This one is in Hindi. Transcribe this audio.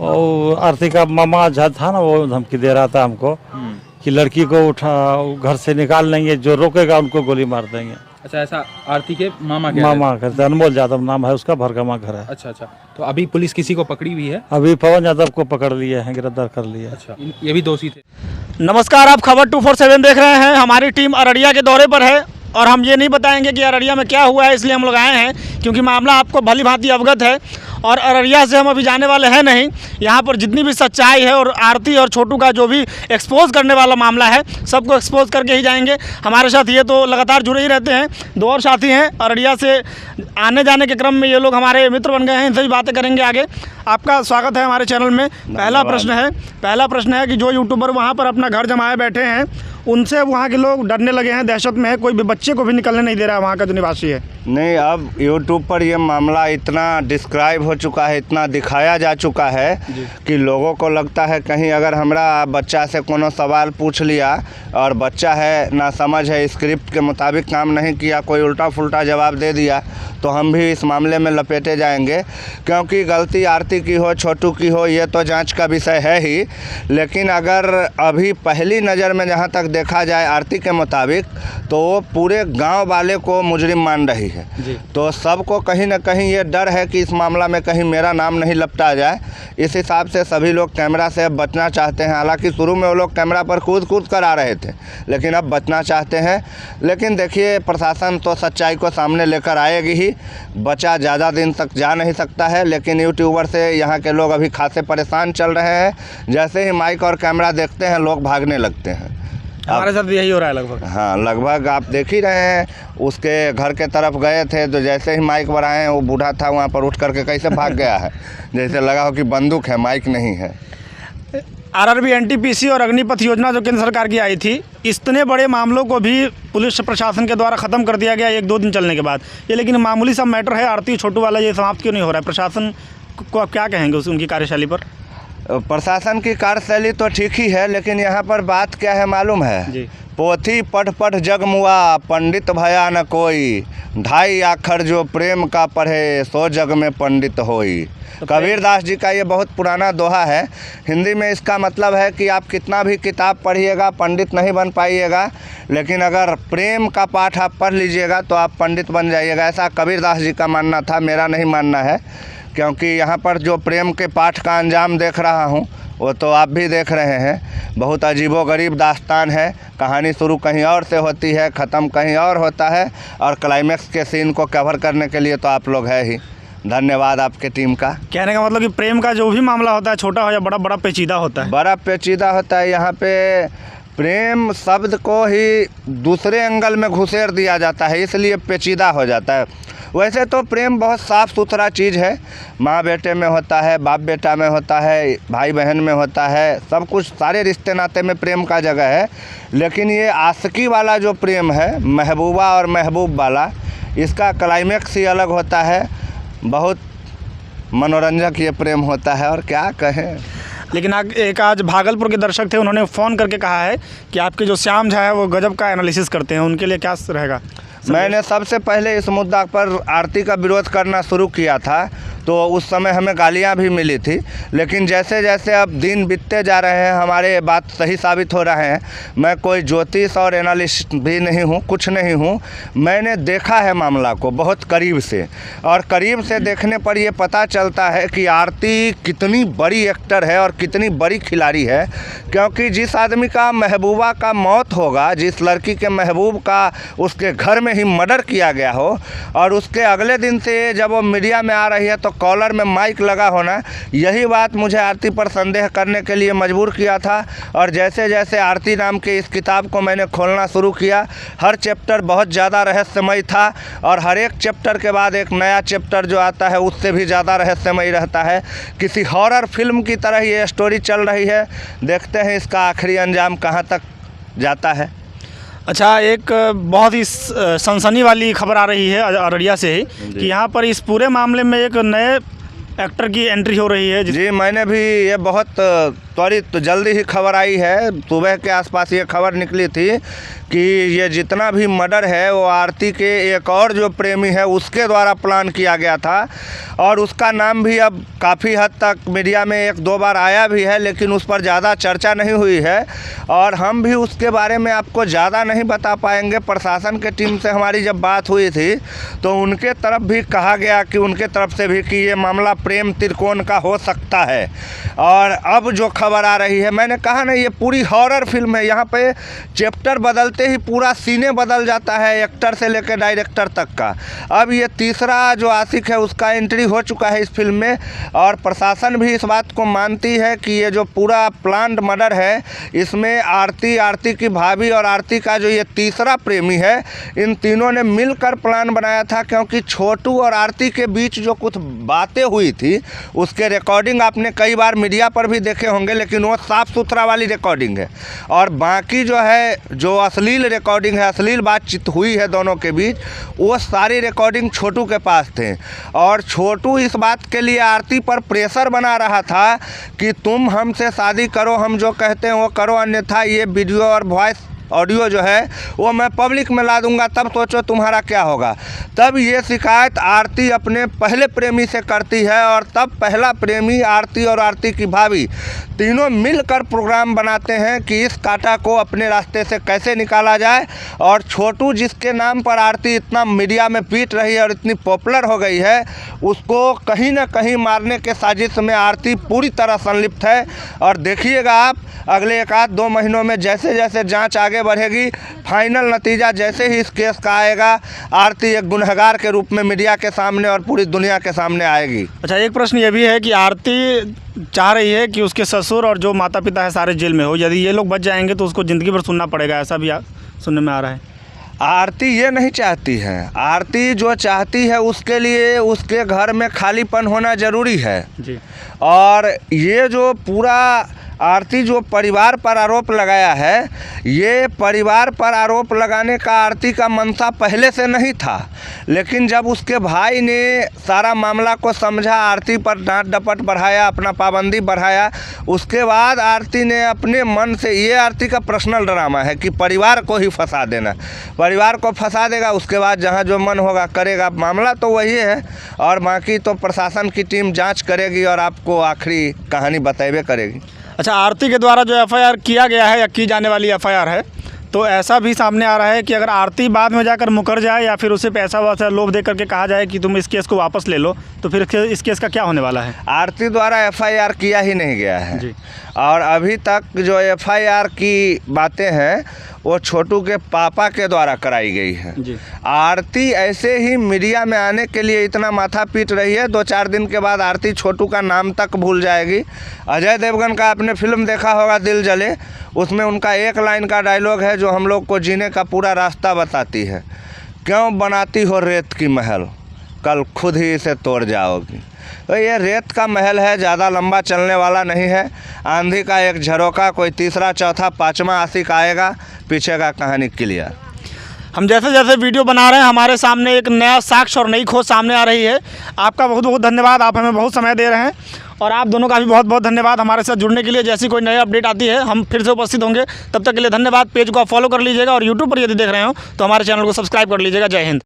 और आरती का मामा था ना, वो धमकी दे रहा था हमको कि लड़की को उठा घर से निकाल लेंगे, जो रोकेगा उनको गोली मार देंगे। अच्छा, ऐसा आरती के मामा कहते अनमोल यादव नाम है उसका, भरगमा घर है। अच्छा, तो अभी पुलिस किसी को पकड़ी हुई है? अभी पवन यादव को पकड़ लिए हैं, गिरफ्तार कर लिए। अच्छा, ये भी दोषी थे। नमस्कार, आप खबर 247 देख रहे हैं। हमारी टीम अररिया के दौरे पर है और हम ये नहीं बताएंगे कि अररिया में क्या हुआ है, इसलिए हम लोग आए हैं क्योंकि मामला आपको भली भांति अवगत है और अररिया से हम अभी जाने वाले हैं नहीं। यहाँ पर जितनी भी सच्चाई है और आरती और छोटू का जो भी एक्सपोज करने वाला मामला है, सबको एक्सपोज करके ही जाएंगे। हमारे साथ ये तो लगातार जुड़े ही रहते हैं, दो और साथी हैं अररिया से आने जाने के क्रम में, ये लोग हमारे मित्र बन गए हैं, इनसे भी बातें करेंगे आगे। आपका स्वागत है हमारे चैनल में। पहला प्रश्न है कि जो यूट्यूबर वहाँ पर अपना घर जमाए बैठे हैं, उनसे वहाँ के लोग डरने लगे हैं, दहशत में है, कोई भी बच्चे को भी निकलने नहीं दे रहा है वहाँ का जो निवासी है। नहीं, अब यूट्यूब पर ये मामला इतना डिस्क्राइब हो चुका है, इतना दिखाया जा चुका है कि लोगों को लगता है कहीं अगर हमरा बच्चा से कोनो सवाल पूछ लिया और बच्चा है ना समझ है, स्क्रिप्ट के मुताबिक काम नहीं किया, कोई उल्टा फुल्टा जवाब दे दिया तो हम भी इस मामले में लपेटे जाएंगे। क्योंकि गलती आरती की हो, छोटू की हो, ये तो जांच का विषय है ही, लेकिन अगर अभी पहली नज़र में जहाँ तक देखा जाए आरती के मुताबिक, तो वो पूरे गांव वाले को मुजरिम मान रही है। तो सबको कहीं ना कहीं ये डर है कि इस मामला में कहीं मेरा नाम नहीं लपटा जाए। इस हिसाब से सभी लोग कैमरा से अब बचना चाहते हैं। हालांकि शुरू में वो लोग कैमरा पर कूद कर आ रहे थे, लेकिन अब बचना चाहते हैं। लेकिन देखिए, प्रशासन तो सच्चाई को सामने लेकर आएगी ही। बच्चा ज़्यादा दिन तक जा नहीं सकता है, लेकिन यूट्यूबर से यहाँ के लोग अभी खासे परेशान चल रहे हैं। जैसे ही माइक और कैमरा देखते हैं, लोग भागने लगते हैं। हमारे साथ यही हो रहा है लगभग। हाँ, लगभग आप देख ही रहे हैं। उसके घर के तरफ गए थे तो जैसे ही माइक बढ़ाए, वो बूढ़ा था वहाँ पर उठ करके कैसे भाग गया है, जैसे लगा हो कि बंदूक है, माइक नहीं है। आरआरबी, एनटीपीसी और अग्निपथ योजना जो केंद्र सरकार की आई थी, इतने बड़े मामलों को भी पुलिस प्रशासन के द्वारा ख़त्म कर दिया गया 1-2 दिन चलने के बाद। ये लेकिन मामूली सा मैटर है, आरती छोटू वाला, ये समाप्त क्यों नहीं हो रहा है? प्रशासन को आप क्या कहेंगे उनकी कार्यशैली पर? प्रशासन की कार्यशैली तो ठीक ही है, लेकिन यहाँ पर बात क्या है मालूम है जी? पोथी पढ़ जग मुआ, पंडित भया न कोई, 2.5 आखर जो प्रेम का पढ़े, सो जग में पंडित होई। कबीर दास जी का ये बहुत पुराना दोहा है। हिंदी में इसका मतलब है कि आप कितना भी किताब पढ़िएगा, पंडित नहीं बन पाइएगा, लेकिन अगर प्रेम का पाठ आप पढ़ लीजिएगा तो आप पंडित बन जाइएगा। ऐसा कबीर दास जी का मानना था, मेरा नहीं मानना है। क्योंकि यहाँ पर जो प्रेम के पाठ का अंजाम देख रहा हूँ, वो तो आप भी देख रहे हैं। बहुत अजीबोगरीब दास्तान है। कहानी शुरू कहीं और से होती है, ख़त्म कहीं और होता है, और क्लाइमैक्स के सीन को कवर करने के लिए तो आप लोग है ही। धन्यवाद आपके टीम का। कहने का मतलब कि प्रेम का जो भी मामला होता है, छोटा हो या बड़ा, बड़ा पेचीदा होता है। बड़ा पेचीदा होता है। यहाँ पे प्रेम शब्द को ही दूसरे एंगल में घुसेड़ दिया जाता है, इसलिए पेचीदा हो जाता है। वैसे तो प्रेम बहुत साफ़ सुथरा चीज़ है। माँ बेटे में होता है, बाप बेटा में होता है, भाई बहन में होता है, सब कुछ, सारे रिश्ते नाते में प्रेम का जगह है। लेकिन ये आशिकी वाला जो प्रेम है, महबूबा और महबूब वाला, इसका क्लाइमैक्स ही अलग होता है। बहुत मनोरंजक ये प्रेम होता है, और क्या कहें। लेकिन आज भागलपुर के दर्शक थे, उन्होंने फ़ोन करके कहा है कि आपके जो श्याम झा है वो गजब का एनालिसिस करते हैं, उनके लिए क्या रहेगा? मैंने सबसे पहले इस मुद्दा पर आरती का विरोध करना शुरू किया था, तो उस समय हमें गालियां भी मिली थी। लेकिन जैसे जैसे अब दिन बीतते जा रहे हैं, हमारे बात सही साबित हो रहे हैं। मैं कोई ज्योतिष और एनालिस्ट भी नहीं हूं, कुछ नहीं हूं। मैंने देखा है मामला को बहुत करीब से, और करीब से देखने पर यह पता चलता है कि आरती कितनी बड़ी एक्टर है और कितनी बड़ी खिलाड़ी है। क्योंकि जिस आदमी का महबूबा का मौत होगा, जिस लड़की के महबूब का उसके घर में ही मर्डर किया गया हो, और उसके अगले दिन से जब वो मीडिया में आ रही है तो कॉलर में माइक लगा होना, यही बात मुझे आरती पर संदेह करने के लिए मजबूर किया था। और जैसे जैसे आरती नाम के इस किताब को मैंने खोलना शुरू किया, हर चैप्टर बहुत ज़्यादा रहस्यमय था, और हर एक चैप्टर के बाद एक नया चैप्टर जो आता है उससे भी ज़्यादा रहस्यमय रहता है। किसी हॉरर फिल्म की तरह ये स्टोरी चल रही है। देखते हैं इसका आखिरी अंजाम कहाँ तक जाता है। अच्छा, एक बहुत ही सनसनी वाली खबर आ रही है अररिया से ही कि यहाँ पर इस पूरे मामले में एक नए एक्टर की एंट्री हो रही है। जी, मैंने भी ये बहुत त्वरित जल्दी ही खबर आई है। सुबह के आसपास ये खबर निकली थी कि ये जितना भी मर्डर है वो आरती के एक और जो प्रेमी है उसके द्वारा प्लान किया गया था, और उसका नाम भी अब काफ़ी हद तक मीडिया में 1-2 बार आया भी है, लेकिन उस पर ज़्यादा चर्चा नहीं हुई है और हम भी उसके बारे में आपको ज़्यादा नहीं बता पाएंगे। प्रशासन के टीम से हमारी जब बात हुई थी तो उनके तरफ भी कहा गया कि उनके तरफ से भी कि ये मामला प्रेम त्रिकोण का हो सकता है। और अब जो खबर आ रही है, मैंने कहा ना, ये पूरी हॉरर फिल्म है। यहाँ पे चैप्टर बदलते ही पूरा सीने बदल जाता है, एक्टर से लेकर डायरेक्टर तक का। अब ये तीसरा जो आशिक है उसका एंट्री हो चुका है इस फिल्म में, और प्रशासन भी इस बात को मानती है कि ये जो पूरा प्लान्ड मर्डर है इसमें आरती की भाभी और आरती का जो ये तीसरा प्रेमी है, इन तीनों ने मिलकर प्लान बनाया था। क्योंकि छोटू और आरती के बीच जो कुछ बातें हुई थी उसके रिकॉर्डिंग आपने कई बार मीडिया पर भी देखे होंगे, लेकिन वो साफ़ सुथरा वाली रिकॉर्डिंग है। और बाकी जो है, जो अश्लील रिकॉर्डिंग है, अश्लील बातचीत हुई है दोनों के बीच, वो सारी रिकॉर्डिंग छोटू के पास थे। और छोटू इस बात के लिए आरती पर प्रेशर बना रहा था कि तुम हमसे शादी करो, हम जो कहते हैं वो करो, अन्यथा ये वीडियो और वॉइस ऑडियो जो है वो मैं पब्लिक में ला दूंगा, तब सोचो तुम्हारा क्या होगा। तब ये शिकायत आरती अपने पहले प्रेमी से करती है, और तब पहला प्रेमी आरती और आरती की भाभी तीनों मिलकर प्रोग्राम बनाते हैं कि इस कांटा को अपने रास्ते से कैसे निकाला जाए। और छोटू, जिसके नाम पर आरती इतना मीडिया में पीट रही है और इतनी पॉपुलर हो गई है, उसको कहीं ना कहीं मारने के साजिश में आरती पूरी तरह संलिप्त है। और देखिएगा आप अगले 1-2 महीनों में जैसे जैसे जांच आगे बढ़ेगी, फाइनल नतीजा जैसे ही इस केस का आएगा, आरती एक गुनहगार के रूप में मीडिया के सामने और पूरी दुनिया के सामने आएगी। अच्छा, एक प्रश्न ये भी है कि आरती चाह रही है कि उसके ससुर और जो माता पिता है सारे जेल में हो। यदि ये लोग बच जाएंगे तो उसको ज़िंदगी भर सुनना पड़ेगा, ऐसा भी सुनने में आ रहा है। आरती ये नहीं चाहती है। आरती जो चाहती है उसके लिए उसके घर में खालीपन होना ज़रूरी है जी। और ये जो पूरा आरती जो परिवार पर आरोप लगाया है, ये परिवार पर आरोप लगाने का आरती का मंशा पहले से नहीं था, लेकिन जब उसके भाई ने सारा मामला को समझा, आरती पर डांट डपट बढ़ाया, अपना पाबंदी बढ़ाया, उसके बाद आरती ने अपने मन से, ये आरती का पर्सनल ड्रामा है कि परिवार को ही फंसा देना, परिवार को फंसा देगा, उसके बाद जहाँ जो मन होगा करेगा। मामला तो वही है, और बाकी तो प्रशासन की टीम जाँच करेगी और आपको आखिरी कहानी बताइए करेगी। अच्छा, आरती के द्वारा जो एफआईआर किया गया है या की जाने वाली एफआईआर है, तो ऐसा भी सामने आ रहा है कि अगर आरती बाद में जाकर मुकर जाए या फिर उसे पैसा वैसा लोभ दे करके कहा जाए कि तुम इस केस को वापस ले लो, तो फिर इस केस का क्या होने वाला है? आरती द्वारा एफआईआर किया ही नहीं गया है जी। और अभी तक जो एफआईआर की बातें हैं वो छोटू के पापा के द्वारा कराई गई है जी। आरती ऐसे ही मीडिया में आने के लिए इतना माथा पीट रही है, 2-4 दिन के बाद आरती छोटू का नाम तक भूल जाएगी। अजय देवगन का आपने फिल्म देखा होगा दिल जले, उसमें उनका एक लाइन का डायलॉग है जो हम लोग को जीने का पूरा रास्ता बताती है, क्यों बनाती हो रेत की महल, कल खुद ही इसे तोड़ जाओगी। तो ये रेत का महल है, ज़्यादा लंबा चलने वाला नहीं है। आंधी का एक झरोका, कोई तीसरा चौथा पाँचवा आशिक आएगा, पीछे का कहानी क्लियर। हम जैसे जैसे वीडियो बना रहे हैं हमारे सामने एक नया साक्ष्य और नई खोज सामने आ रही है। आपका बहुत बहुत धन्यवाद, आप हमें बहुत समय दे रहे हैं, और आप दोनों का भी बहुत बहुत धन्यवाद हमारे साथ जुड़ने के लिए। जैसी कोई नई अपडेट आती है हम फिर से उपस्थित होंगे, तब तक के लिए धन्यवाद। पेज को आप फॉलो कर लीजिएगा और यूट्यूब पर यदि देख रहे हो तो हमारे चैनल को सब्सक्राइब कर लीजिएगा। जय हिंद।